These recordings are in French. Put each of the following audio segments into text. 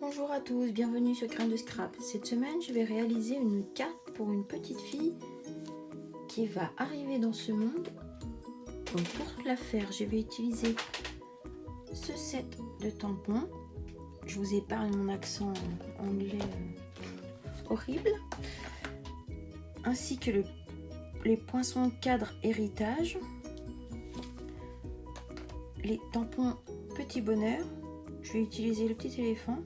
Bonjour à tous, bienvenue sur Grain de Scrap. Cette semaine, je vais réaliser une carte pour une petite fille qui va arriver dans ce monde. Donc pour la faire, je vais utiliser ce set de tampons. Je vous épargne mon accent anglais horrible. Ainsi que les poinçons cadre héritage. Les tampons petit bonheur. Je vais utiliser le petit éléphant.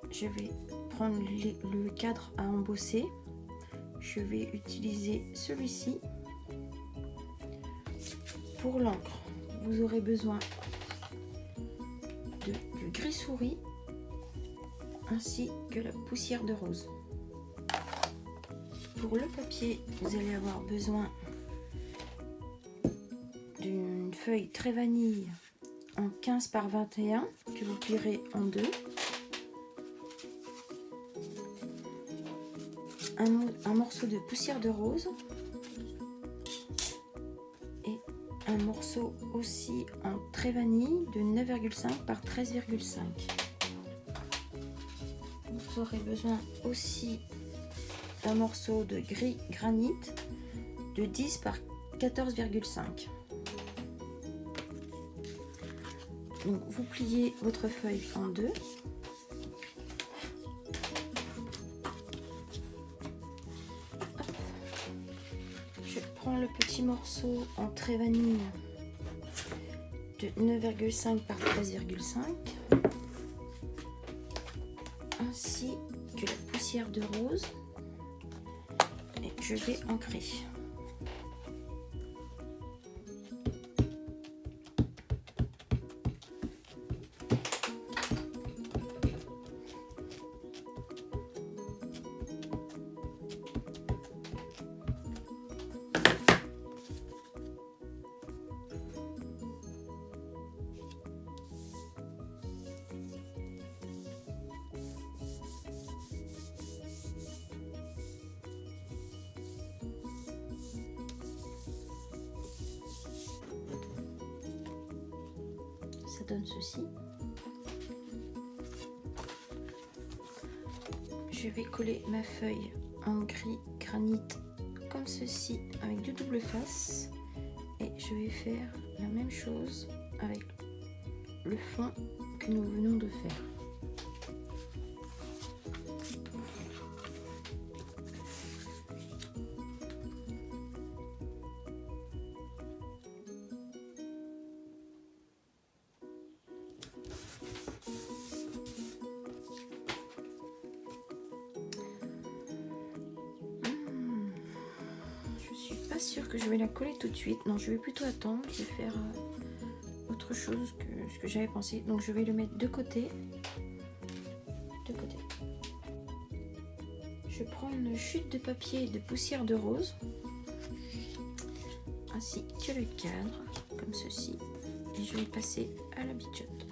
Je vais prendre le cadre à embosser. Je vais utiliser celui-ci. Pour l'encre, vous aurez besoin du gris souris ainsi que la poussière de rose. Pour le papier, vous allez avoir besoin d'une feuille très vanille en 15 par 21 que vous plierez en deux. Un morceau de poussière de rose et un morceau aussi en très vanille de 9,5 par 13,5. Vous aurez besoin aussi d'un morceau de gris granit de 10 par 14,5. Donc vous pliez votre feuille en deux. Je prends le petit morceau en très vanille de 9,5 par 13,5 ainsi que la poussière de rose et je vais ancrer. Ça donne ceci. Je vais coller ma feuille en gris granit comme ceci avec deux doubles faces et je vais faire la même chose avec le fond que nous venons de faire. Pas sûre que je vais la coller tout de suite. Non, je vais plutôt attendre. Je vais faire autre chose que ce que j'avais pensé. Donc je vais le mettre de côté. De côté. Je prends une chute de papier et de poussière de rose. Ainsi que le cadre, comme ceci. Et je vais passer à la bichotte.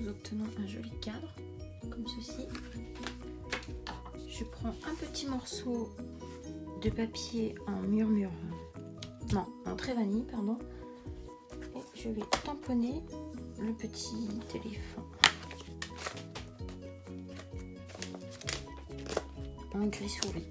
Nous obtenons un joli cadre comme ceci. Je prends un petit morceau de papier en murmure, non, en très vanille, pardon, et je vais tamponner le petit éléphant en gris souris.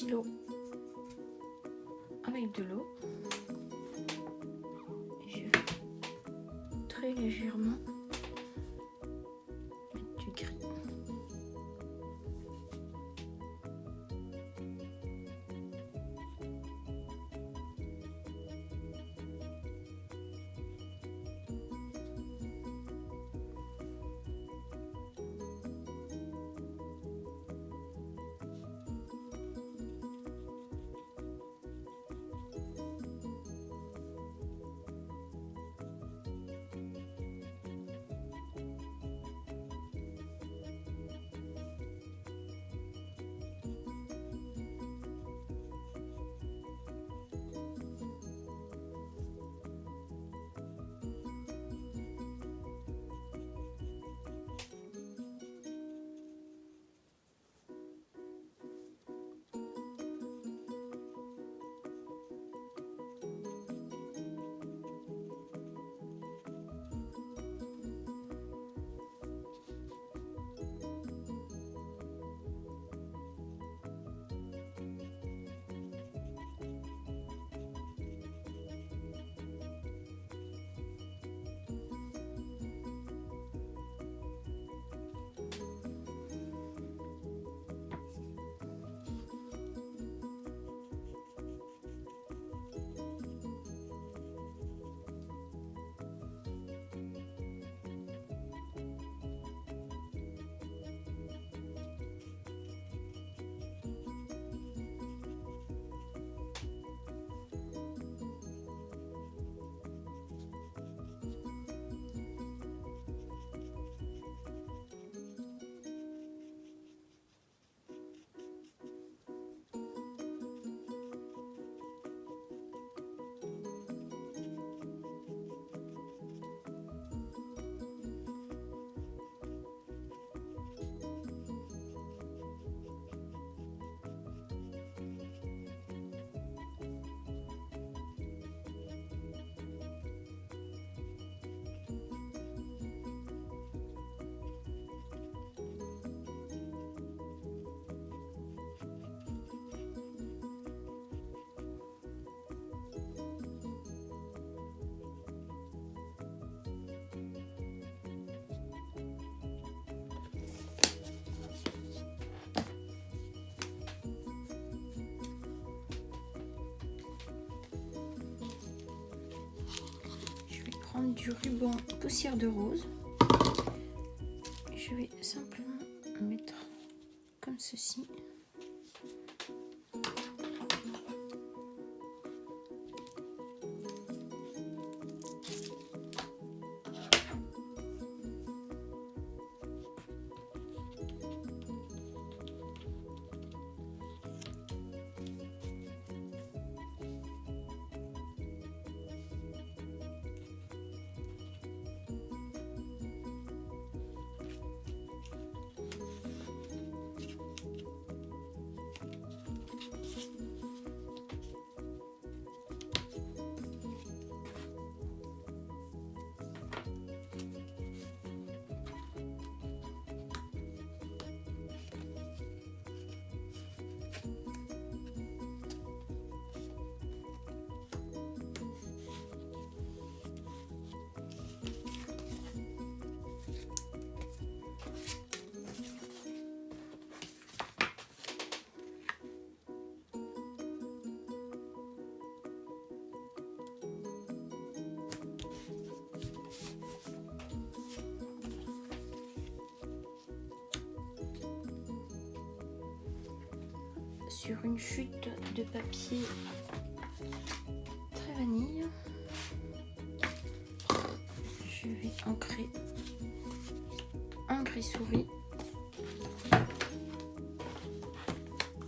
stylo avec de l'eau. Je vais très légèrement mettre du gris. Du ruban poussière de rose. Je vais simplement mettre comme ceci. Sur une chute de papier très vanille, je vais ancrer en gris souris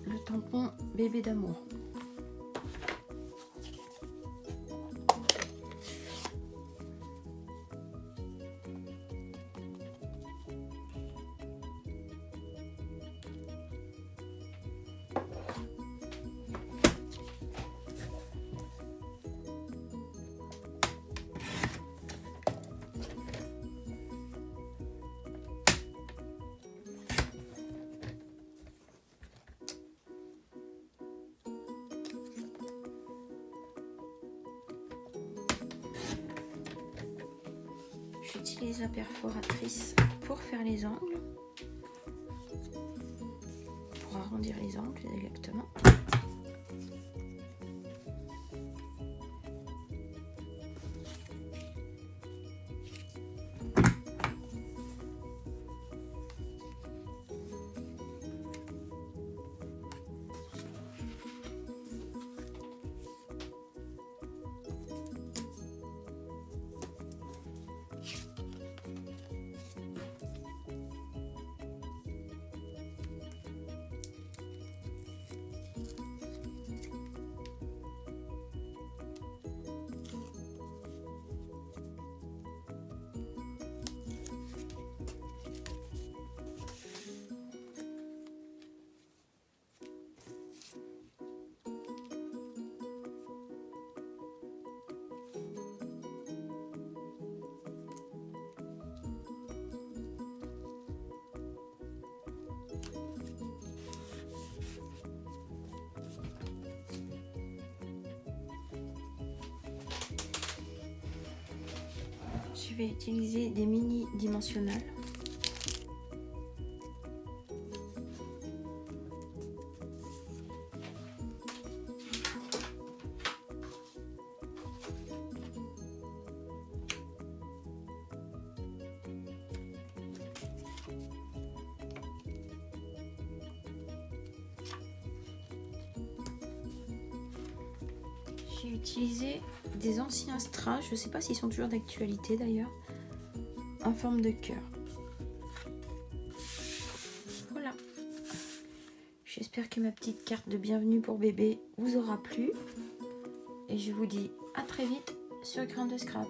le tampon bébé d'amour. j'utilise la perforatrice pour faire les angles, pour arrondir les angles exactement. Je vais utiliser des mini dimensionnels. J'ai utilisé des anciens strass, je ne sais pas s'ils sont toujours d'actualité d'ailleurs, en forme de cœur. Voilà. J'espère que ma petite carte de bienvenue pour bébé vous aura plu. Et je vous dis à très vite sur Grain de Scrap.